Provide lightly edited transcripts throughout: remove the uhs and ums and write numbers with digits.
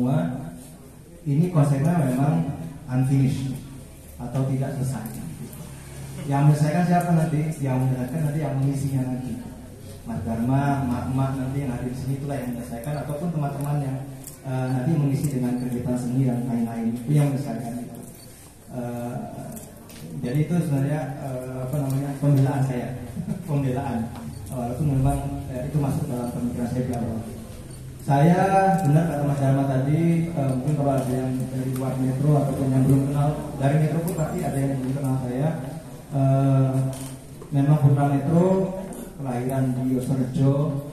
semua, ini konsepnya memang unfinished atau tidak selesai. Yang menyelesaikan siapa nanti? Yang menyelesaikan nanti yang mengisinya nanti. Mas Dharma, mak-mak nanti yang ada di sini itulah yang menyelesaikan, ataupun teman-teman yang nanti mengisi dengan kegiatan seni dan lain-lain, itu yang menyelesaikan itu. Jadi itu sebenarnya pembelaan saya, pembelaan. Walaupun memang itu masuk dalam pemikiran saya di awal. Saya benar kata Mas Dharma tadi, mungkin kalau ada yang dari luar metro ataupun yang belum kenal dari metro pun pasti ada yang belum kenal saya. Memang Putra Metro kelahiran di Yosorejo,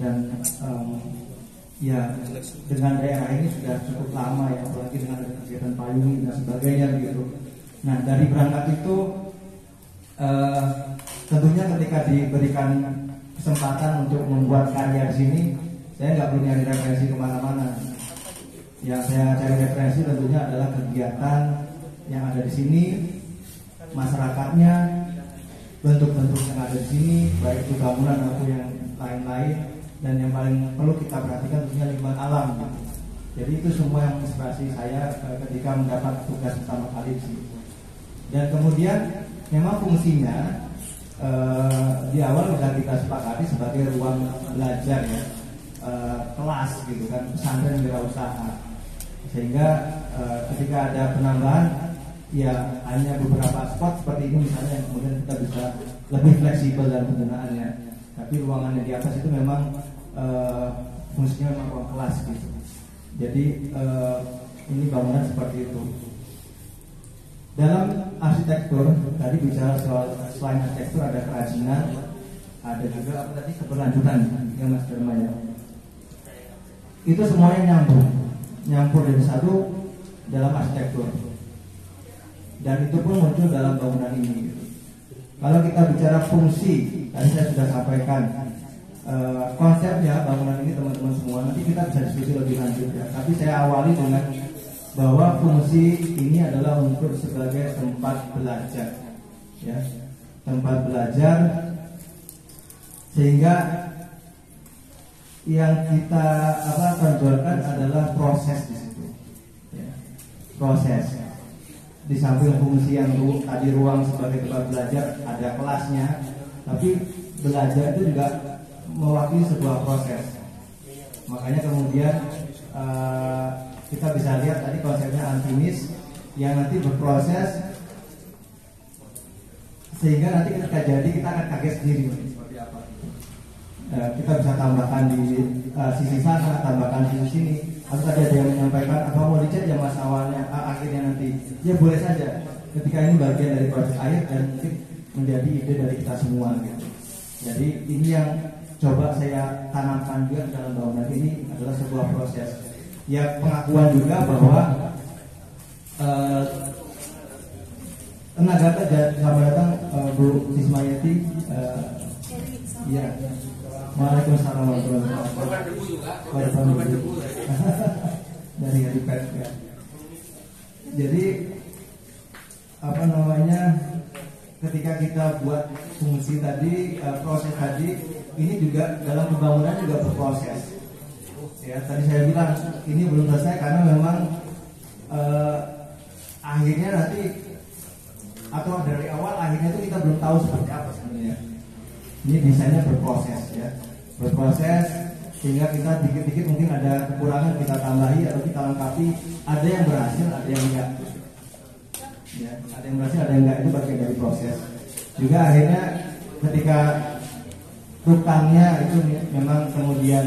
dan ya dengan daerah ini sudah cukup lama ya, apalagi dengan kegiatan payung dan sebagainya gitu. Nah dari berangkat itu tentunya ketika diberikan kesempatan untuk membuat karya di sini, saya nggak perlu nyari referensi kemana-mana. Yang saya cari referensi tentunya adalah kegiatan yang ada di sini, masyarakatnya, bentuk-bentuk yang ada di sini, baik itu bangunan maupun yang lain-lain, dan yang paling perlu kita perhatikan tentunya lingkungan alam. Jadi itu semua yang inspirasi saya ketika mendapat tugas pertama kali di sini. Dan kemudian memang fungsinya di awal sudah kita sepakati sebagai ruang belajar ya, kelas gitu kan, pesantren wirausaha. Sehingga ketika ada penambahan ya hanya beberapa spot seperti ini misalnya, yang kemudian kita bisa lebih fleksibel dalam penggunaannya. Tapi ruangan yang di atas itu memang fungsinya memang ruang kelas gitu. Jadi ini bangunan seperti itu. Dalam arsitektur tadi bicara soal selain arsitektur ada kerajinan, ada juga apa tadi, keberlanjutan ya Mas Dharma ya. Itu semuanya nyampur dari satu dalam arsitektur. Dan itu pun muncul dalam bangunan ini. Kalau kita bicara fungsi, tadi saya sudah sampaikan konsepnya bangunan ini teman-teman semua. Nanti kita bisa diskusi lebih lanjut ya. Tapi saya awali dengan bahwa fungsi ini adalah untuk sebagai tempat belajar, ya, tempat belajar, sehingga yang kita tonjolkan adalah proses di situ, ya. Proses. Di samping fungsi yang tadi ruang sebagai tempat belajar ada kelasnya, tapi belajar itu juga mewakili sebuah proses. Makanya kemudian kita bisa lihat tadi konsepnya unfinished yang nanti berproses, sehingga nanti ketika jadi kita akan kaget sendiri seperti apa. Kita bisa tambahkan di sisi sana, tambahkan di sisi sini. Atau tadi ada yang menyampaikan apa mau dicat ya mas awalnya, akhirnya nanti ya boleh saja. Ketika ini bagian dari proses akhir dan mungkin menjadi ide dari kita semua gitu. Jadi ini yang coba saya tanamkan juga dalam bangunan ini adalah sebuah proses. Ya pengakuan juga bahwa tenaga selamat datang Bu Ismayati. Ya, Waalaikumsalam warahmatullahi wabarakatuh. Dari Adipet ya. Jadi ketika kita buat fungsi tadi, proses tadi, ini juga dalam pembangunan juga berproses. Ya, tadi saya bilang ini belum selesai karena memang akhirnya nanti atau dari awal akhirnya itu kita belum tahu seperti apa sebenarnya. Ini desainnya berproses ya, berproses sehingga kita dikit-dikit mungkin ada kekurangan kita tambahi atau kita lengkapi. Ada yang berhasil, ada yang enggak. Ya, ada yang berhasil, ada yang enggak, itu bagian dari proses. Juga akhirnya ketika tukangnya itu memang kemudian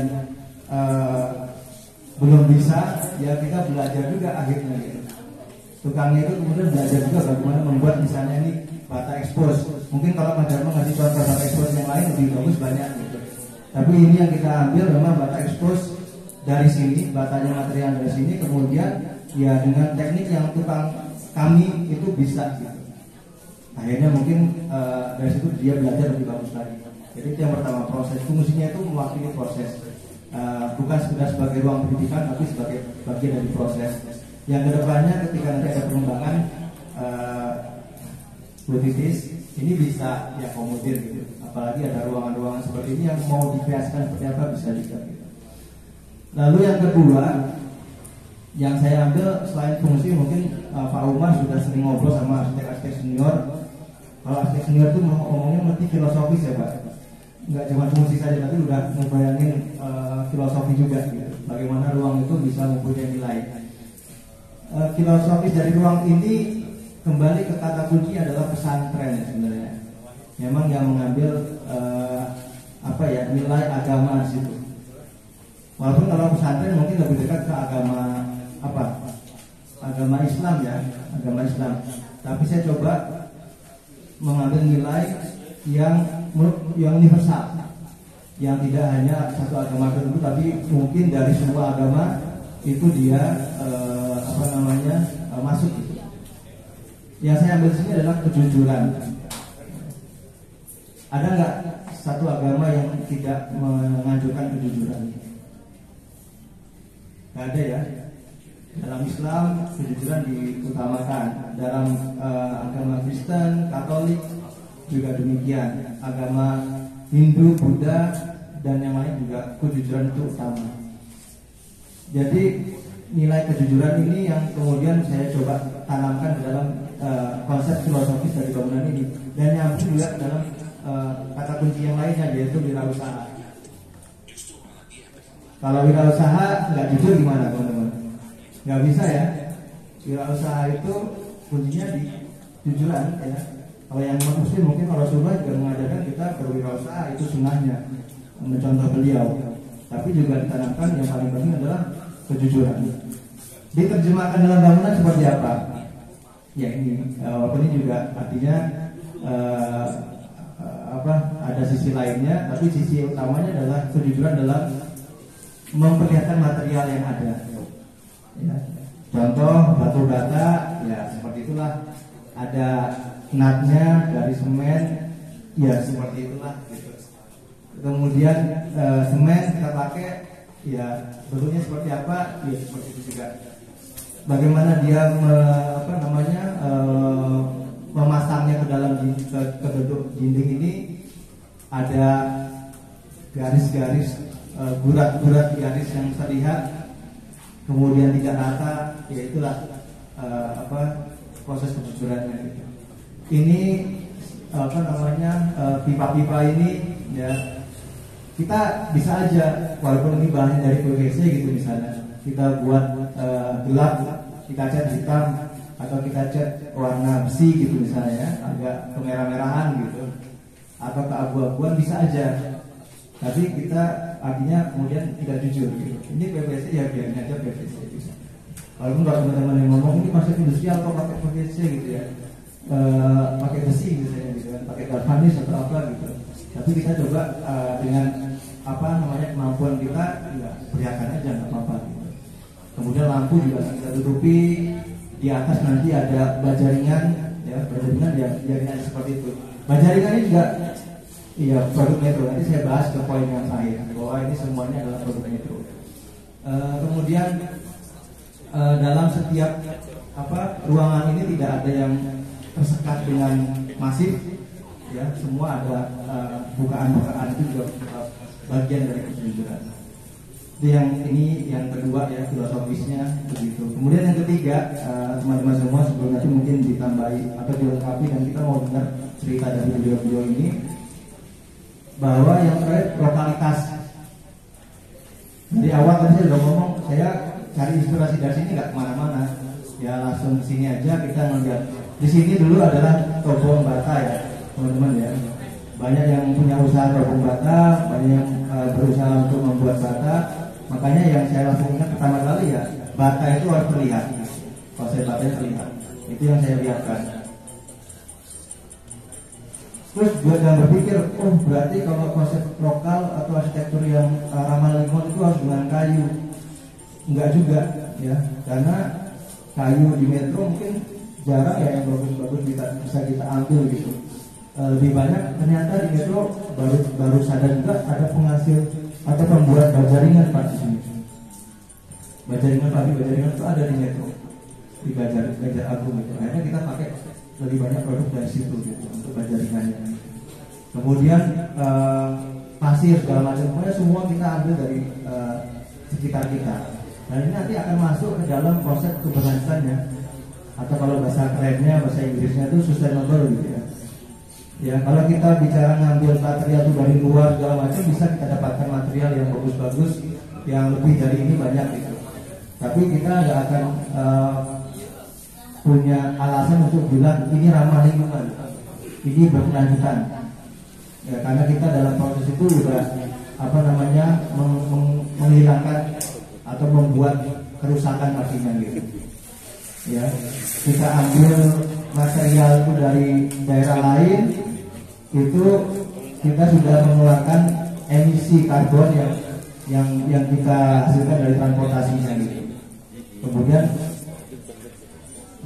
belum bisa, ya kita belajar juga akhirnya gitu. Tukangnya itu kemudian belajar juga bagaimana membuat misalnya ini bata expose. Mungkin kalau Mas Dharma ngasih contoh bata expose yang lain lebih bagus banyak gitu. Tapi ini yang kita ambil memang bata expose dari sini, batanya material dari sini, kemudian ya dengan teknik yang tukang kami itu bisa gitu. Akhirnya mungkin dari situ dia belajar lebih bagus lagi. Jadi itu yang pertama, proses. Fungsinya itu mewakili proses. Bukan sekedar sebagai ruang pendidikan, tapi sebagai bagian dari proses. Yang kedepannya ketika nanti ada pengembangan Titis, ini bisa ya komodir gitu. Apalagi ada ruangan-ruangan seperti ini yang mau dikreasikan seperti apa bisa juga gitu. Lalu yang kedua, Yang saya ambil selain fungsi mungkin Pak Umar sudah sering ngobrol sama arsitek-arsitek senior. Kalau arsitek senior itu ngomongnya mesti filosofis ya Pak, nggak cuma fungsi saja tapi udah ngebayangin filosofi juga gitu. Bagaimana ruang itu bisa mempunyai nilai. Filosofis dari ruang ini kembali ke kata kunci adalah pesantren ya sebenarnya. Memang yang mengambil nilai agama di situ. Walaupun kalau pesantren mungkin lebih dekat ke agama agama Islam ya, agama Islam. Tapi saya coba mengambil nilai yang universal, yang tidak hanya satu agama tertentu, tapi mungkin dari semua agama itu dia masuk. Yang saya ambil di sini adalah kejujuran. Ada nggak satu agama yang tidak menganjurkan kejujuran? Nggak ada ya. Dalam Islam kejujuran diutamakan. Dalam agama Kristen, Katolik juga demikian. Agama Hindu, Buddha dan yang lain juga kejujuran itu utama. Jadi nilai kejujuran ini yang kemudian saya coba tanamkan di dalam konsep filosofis dari bangunan ini, dan nyambung juga dalam kata kunci yang lainnya, yaitu wirausaha. Kalau wirausaha nggak jujur gimana teman-teman? Nggak bisa ya. Wirausaha itu kuncinya di jujuran ya. Kalau yang muslim mungkin kalau Rasulullah juga mengajarkan kita berwirausaha, itu sunnahnya, mencontoh beliau. Tapi juga ditanamkan yang paling penting adalah kejujuran. Diterjemahkan dalam bangunan seperti apa? Ya ini, walaupun ini juga artinya ada sisi lainnya, tapi sisi utamanya adalah kejujuran dalam memperlihatkan material yang ada. Ya. Contoh batu bata, ya seperti itulah. Ada natnya dari semen, ya seperti itulah. Gitu. Kemudian semen kita pakai, ya bentuknya seperti apa, ya seperti itu juga. Bagaimana dia memasangnya ke dalam ke bentuk dinding ini, ada garis-garis, gurat-gurat garis yang terlihat, kemudian tidak rata, ya itulah proses kejujurannya gitu. Ini pipa-pipa ini ya kita bisa aja, walaupun ini bahannya dari PVC gitu misalnya, kita buat gelap, kita cat hitam atau kita cat warna besi gitu misalnya ya, agak kemerah-merahan gitu atau keabu-abuan bisa aja. Tapi kita artinya kemudian tidak jujur gitu. Ini PVC ya biarin aja PVC gitu. Walaupun kalau teman-teman yang ngomong ini masih industrial kok pakai PVC gitu ya, pakai besi misalnya gitu kan, pakai galvanis atau apa gitu. Tapi kita coba dengan kemampuan kita, ya perlihatkan aja nggak apa-apa gitu. Kemudian lampu juga kita tutupi, di atas nanti ada bajaringan ya, jaringan seperti itu. Bajaringan ini juga iya produk Metro. Nanti saya bahas ke poin yang terakhir bahwa ini semuanya adalah produk Metro. Kemudian dalam setiap ruangan ini tidak ada yang tersekat dengan masif, ya semua ada bukaan-bukaan, itu juga bagian dari kejujuran. Itu yang kedua ya, filosofisnya begitu. Kemudian yang ketiga, teman-teman semua sebelum nanti mungkin ditambahi atau dilengkapi, dan kita mau dengar cerita dari beliau-beliau ini, bahwa yang terakhir lokalitas. Di awal tadi saya sudah ngomong, saya cari inspirasi dari sini nggak kemana-mana, ya langsung sini aja kita ngeliat. Di sini dulu adalah Tobong Bata ya teman-teman ya. Banyak yang punya usaha Tobong Bata, banyak yang berusaha untuk membuat bata. Makanya yang saya langsung ingat pertama kali ya, bata itu harus terlihat. Konsep batanya terlihat. Itu yang saya lihatkan. Terus buat yang berpikir, oh berarti kalau konsep lokal atau arsitektur yang ramah lingkungan itu harus dengan kayu. Enggak juga ya, karena kayu di Metro mungkin jarang ya yang bagus-bagus bisa kita ambil gitu. Lebih banyak ternyata di Metro baru sadar juga ada penghasil atau pembuat bajaringan Pak di sini. Bajaringan itu ada di Metro, di Bajar Agung gitu. Akhirnya kita pakai lebih banyak produk dari situ gitu untuk bajaringannya. Kemudian pasir segala macam, pokoknya semua kita ambil dari sekitar kita. Dan ini nanti akan masuk ke dalam konsep keberlanjutannya, atau kalau bahasa kerennya, bahasa Inggrisnya itu sustainable gitu ya. Ya, kalau kita bicara ngambil material itu dari luar segala macam, bisa kita dapatkan material yang bagus-bagus, yang lebih dari ini banyak gitu. Tapi kita nggak akan punya alasan untuk bilang ini ramah lingkungan, ini berkelanjutan. Ya, karena kita dalam proses itu juga menghilangkan atau membuat kerusakan artinya gitu. Ya, kita ambil material itu dari daerah lain, itu kita sudah mengeluarkan emisi karbon yang kita hasilkan dari transportasinya gitu. Kemudian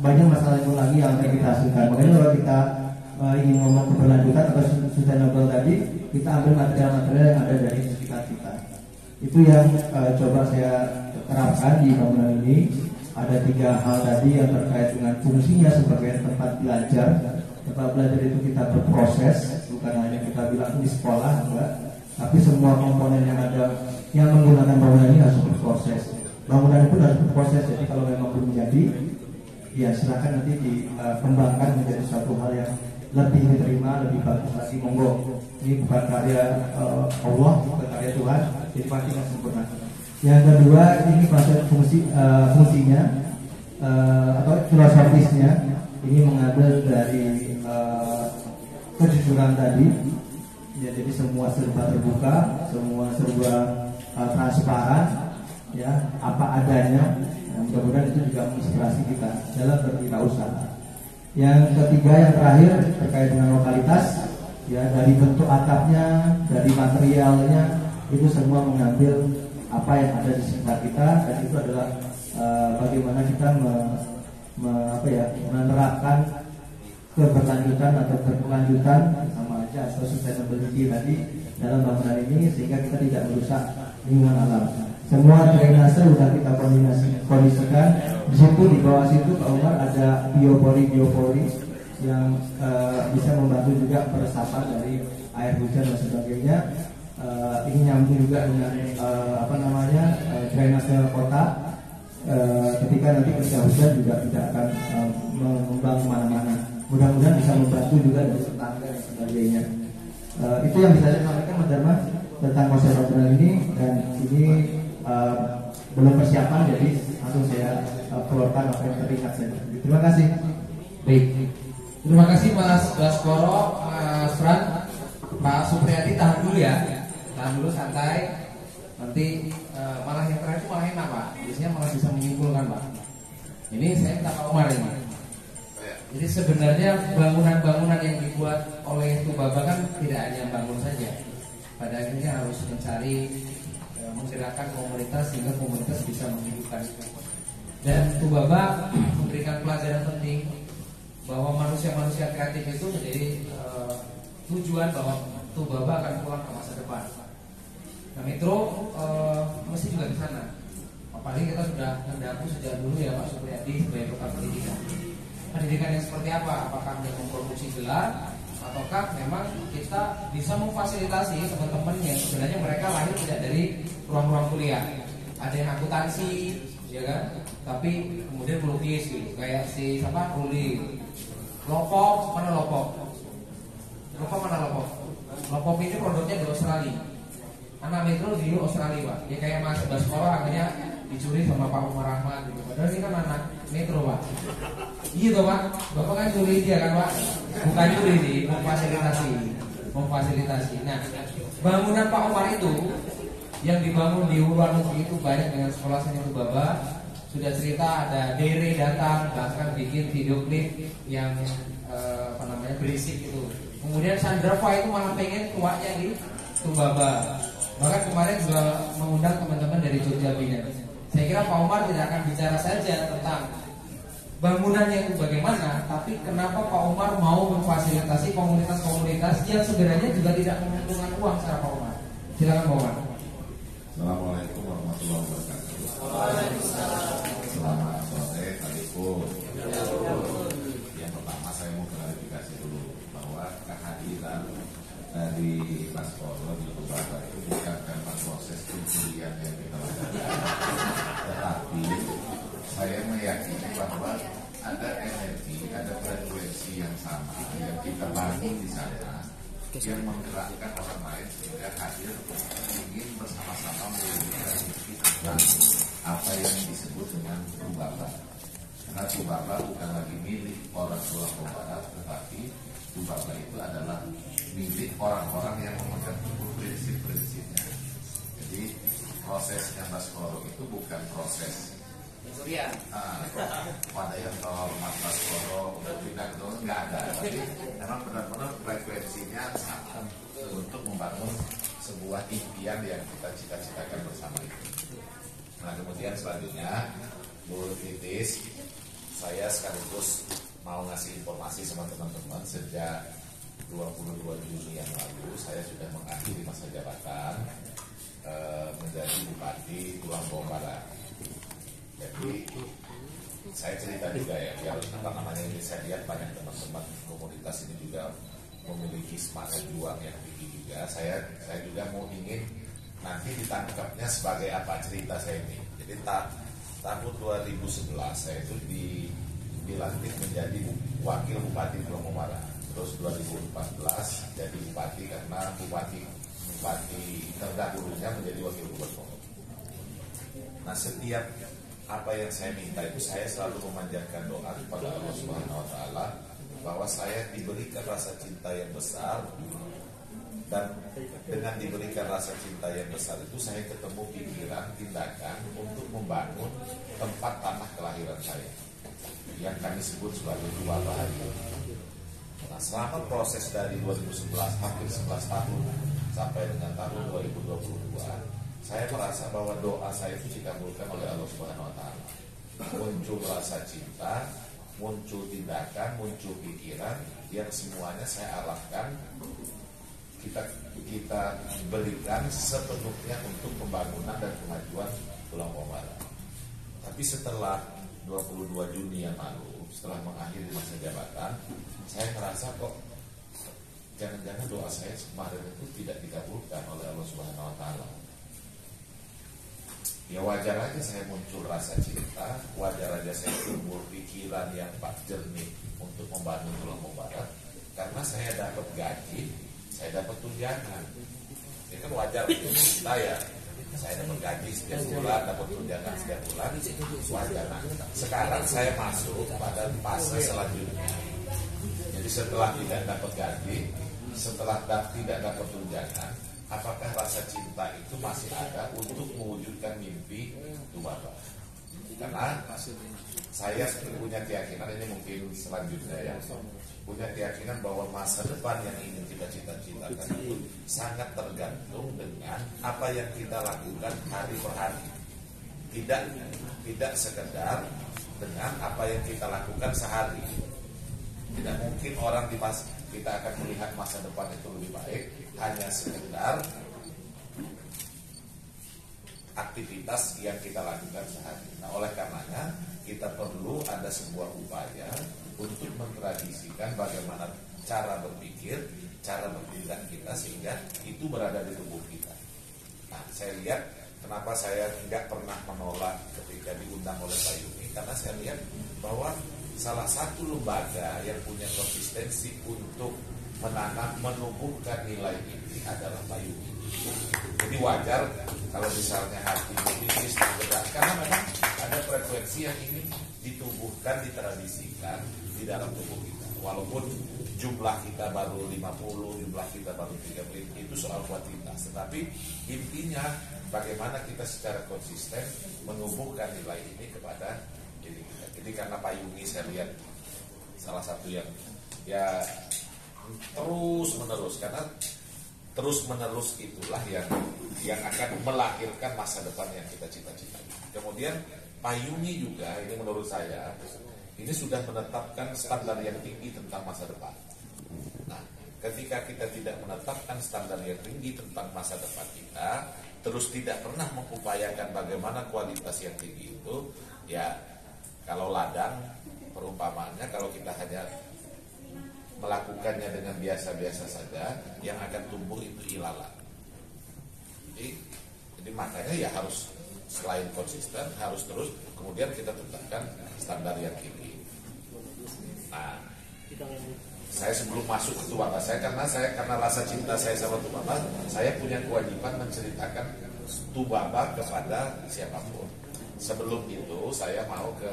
banyak masalah itu lagi yang akan kita hasilkan. Makanya kalau kita ingin ngomong keberlanjutan atau sustainable tadi, kita ambil material-material yang ada dari sekitar kita. Itu yang coba saya terapkan di bangunan ini. Ada 3 hal tadi yang terkait dengan fungsinya sebagai tempat belajar. Tempat belajar itu kita berproses, bukan hanya kita bilang di sekolah, enggak. Tapi semua komponen yang ada yang menggunakan bangunan ini harus berproses. Bangunan pun harus berproses. Jadi kalau memang belum jadi, ya silakan nanti dikembangkan menjadi suatu hal yang lebih diterima, lebih bagus lagi. Monggo. Ini bukan karya Allah, bukan karya Tuhan. Jadi pasti akan sempurna. Yang kedua, ini konsep fungsinya atau filosofisnya, ini mengambil dari kejujuran tadi. Ya, jadi semua serba terbuka, semua serba transparan, ya, apa adanya. Mudah-mudahan itu juga menginspirasi kita dalam berwirausaha. Yang ketiga, yang terakhir terkait dengan lokalitas, ya, dari bentuk atapnya, dari materialnya, itu semua mengambil apa yang ada di sekitar kita, dan itu adalah bagaimana kita menerapkan keberlanjutan atau berkelanjutan sama aja atau sustainability tadi dalam bangunan ini, sehingga kita tidak merusak lingkungan alam. Semua drainase sudah kita kondisikan. Di situ, di bawah situ Pak Umar, ada biopori yang bisa membantu juga peresapan dari air hujan dan sebagainya. Ini nyambung juga dengan drainase kota. Ketika nanti ketika hujan juga tidak akan mengembang kemana-mana. Mudah-mudahan bisa membantu juga dari tetangga dan sebagainya. Itu yang bisa saya sampaikan, Mas Dharma, tentang konsep bangunan ini. Dan ini belum persiapan, jadi langsung saya keluarkan apa yang teringat saja. Terima kasih. Baik, terima kasih Mas Baskoro, Mas Fran. Pak Supriyadi tahan dulu ya, tahan dulu, santai. Nanti malah yang terakhir malah enak Pak, biasanya malah bisa menyimpulkan Pak. Ini saya minta Pak Umar ini. Jadi sebenarnya bangunan-bangunan yang dibuat oleh Tubaba kan tidak hanya bangun saja, pada akhirnya harus mencari menggerakkan komunitas sehingga komunitas bisa menghidupkan. Dan Tubaba memberikan pelajaran penting bahwa manusia-manusia kreatif itu menjadi tujuan bahwa Tubaba akan pulang ke masa depan. Nah, Metro mesti juga di sana. Apalagi kita sudah mendapur sejak dulu ya Pak Supriyadi sebagai kepala pendidikan. Pendidikan yang seperti apa? Apakah dia memproduksi gelar, ataukah memang kita bisa memfasilitasi teman-teman yang sebenarnya mereka lahir tidak dari ruang-ruang kuliah. Ada yang akuntansi, ya kan? Tapi kemudian melukis gitu, kayak si siapa? Ruli. Lopok, mana Lopok? Lopok mana Lopok? Lopok ini produknya di Australia. Anak Metro di Australia Pak. Ya kayak Mas Baskoro akhirnya dicuri sama Pak Umar Rahman gitu. Padahal ini kan anak Metro Pak. Iya toh Pak, Bapak kan curi dia kan Pak. Bukan curi sih, memfasilitasi. Nah, bangunan Pak Umar itu yang dibangun di luar negeri itu banyak dengan sekolah seni Tubaba. Sudah cerita ada Dere datang bahkan bikin video klip yang berisik itu. Kemudian Sandra Fah itu malah pengen tuanya di Tubaba. Bahkan kemarin juga mengundang teman-teman dari Jogja Bina. Saya kira Pak Umar tidak akan bicara saja tentang bangunannya itu bagaimana, tapi kenapa Pak Umar mau memfasilitasi komunitas-komunitas yang sebenarnya juga tidak menguntungkan uang secara Pak Umar. Silakan Pak Umar. Assalamualaikum warahmatullahi wabarakatuh. Selamat sore Kaliku. Yang pertama saya mau klarifikasi dulu bahwa kehadiran dari Mas Kolo di Tubaba itu bukan karena proses pencurian yang kita lakukan, tetapi yang menggerakkan orang lain sehingga hadir ingin bersama-sama mewujudkan mimpi tentang apa yang disebut dengan Tubaba. Karena Tubaba bukan lagi milik orang Pulau Barat, tetapi Tubaba itu adalah milik orang-orang yang memegang teguh prinsip-prinsipnya. Jadi prosesnya Baskoro itu bukan proses pada yang terhormat Baskoro untuk pindah ke nggak ada, tapi memang benar-benar frekuensinya sama untuk membangun sebuah impian yang kita cita-citakan bersama itu. Nah kemudian selanjutnya Bu Titis, saya sekaligus mau ngasih informasi sama teman-teman. Sejak 22 Juni yang lalu saya sudah mengakhiri masa jabatan menjadi Bupati Tulang Bawang Barat. Jadi saya cerita juga ya, biar ini saya lihat banyak teman-teman komunitas ini juga memiliki semangat juang yang tinggi juga. Saya juga mau ingin nanti ditangkapnya sebagai apa cerita saya ini. Jadi tahun 2011 saya itu dilantik menjadi wakil Bupati Tulang Bawang Barat. Terus 2014 jadi Bupati karena Bupati terdahulunya menjadi wakil gubernur. Nah setiap apa yang saya minta itu saya selalu memanjatkan doa kepada Allah Subhanahu Wa Taala bahwa saya diberikan rasa cinta yang besar, dan dengan diberikan rasa cinta yang besar itu saya ketemu pikiran, tindakan untuk membangun tempat tanah kelahiran saya yang kami sebut sebagai Tubaba hari ini. Nah selama proses dari 2011 hampir 11 tahun sampai dengan tahun 2022, saya merasa bahwa doa saya itu dikabulkan oleh Allah Subhanahu Wa Taala. Muncul rasa cinta, muncul tindakan, muncul pikiran yang semuanya saya arahkan kita berikan sepenuhnya untuk pembangunan dan kemajuan Tulang Bawang Barat. Tapi setelah 22 Juni yang lalu, setelah mengakhiri masa jabatan, saya merasa kok jangan-jangan doa saya kemarin itu tidak dikabulkan oleh Allah Subhanahu Wa Taala. Ya wajar aja saya muncul rasa cinta, wajar aja saya timbul pikiran yang jernih untuk membangun Tulang Bawang Barat, karena saya dapat gaji, saya dapat tunjangan. Ini kan wajar kita ya. Saya dapat gaji setiap bulan, dapat tunjangan setiap bulan, wajar. Nah, sekarang saya masuk pada fase selanjutnya. Jadi setelah tidak dapat gaji, setelah tidak dapat tunjangan, apakah rasa cinta itu masih ada untuk mewujudkan mimpi Tubaba? Karena saya punya keyakinan, ini mungkin selanjutnya ya, punya keyakinan bahwa masa depan yang ingin kita cita-citakan itu sangat tergantung dengan apa yang kita lakukan hari per hari. Tidak sekedar dengan apa yang kita lakukan sehari. Tidak mungkin orang kita akan melihat masa depan itu lebih baik hanya sekedar aktivitas yang kita lakukan sehari. Nah, oleh karenanya kita perlu ada sebuah upaya untuk mentradisikan bagaimana cara berpikir, cara bertindak kita sehingga itu berada di tubuh kita. Nah, saya lihat kenapa saya tidak pernah menolak ketika diundang oleh Pak Yumi, karena saya lihat bahwa salah satu lembaga yang punya konsistensi untuk menumbuhkan nilai ini adalah Pak Yumi. Jadi wajar kalau misalnya hati kritis tergerak, karena memang ada frekuensi yang ingin ditumbuhkan, ditradisikan di dalam tubuh kita. Walaupun jumlah kita baru 50, jumlah kita baru 30, itu soal kuantitas. Tetapi intinya bagaimana kita secara konsisten menumbuhkan nilai ini kepada diri kita. Jadi karena Pak Yumi saya lihat salah satu yang ya terus menerus, karena terus menerus itulah yang akan melahirkan masa depan yang kita cita-citakan. Kemudian Pak Yumi juga, ini menurut saya, ini sudah menetapkan standar yang tinggi tentang masa depan. Nah, ketika kita tidak menetapkan standar yang tinggi tentang masa depan kita, terus tidak pernah mengupayakan bagaimana kualitas yang tinggi itu, ya kalau ladang perumpamaannya, kalau kita hanya melakukannya dengan biasa-biasa saja, yang akan tumbuh itu ilalang. Jadi makanya ya harus selain konsisten, harus terus kemudian kita tetapkan standar yang tinggi. Nah, saya sebelum masuk ke Tubabat, karena rasa cinta saya sama Tubabat, saya punya kewajiban menceritakan Tubabat kepada siapapun. Sebelum itu saya mau ke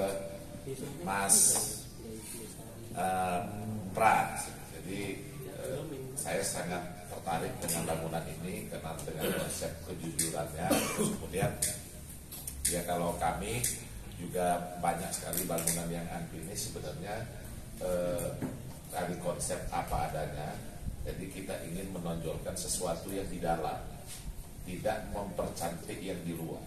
Mas Pras. Jadi saya sangat tertarik dengan bangunan ini karena dengan konsep kejujurannya. Terus kemudian ya kalau kami juga banyak sekali bangunan yang anti ini sebenarnya dari konsep apa adanya. Jadi kita ingin menonjolkan sesuatu yang di dalam, tidak mempercantik yang di luar.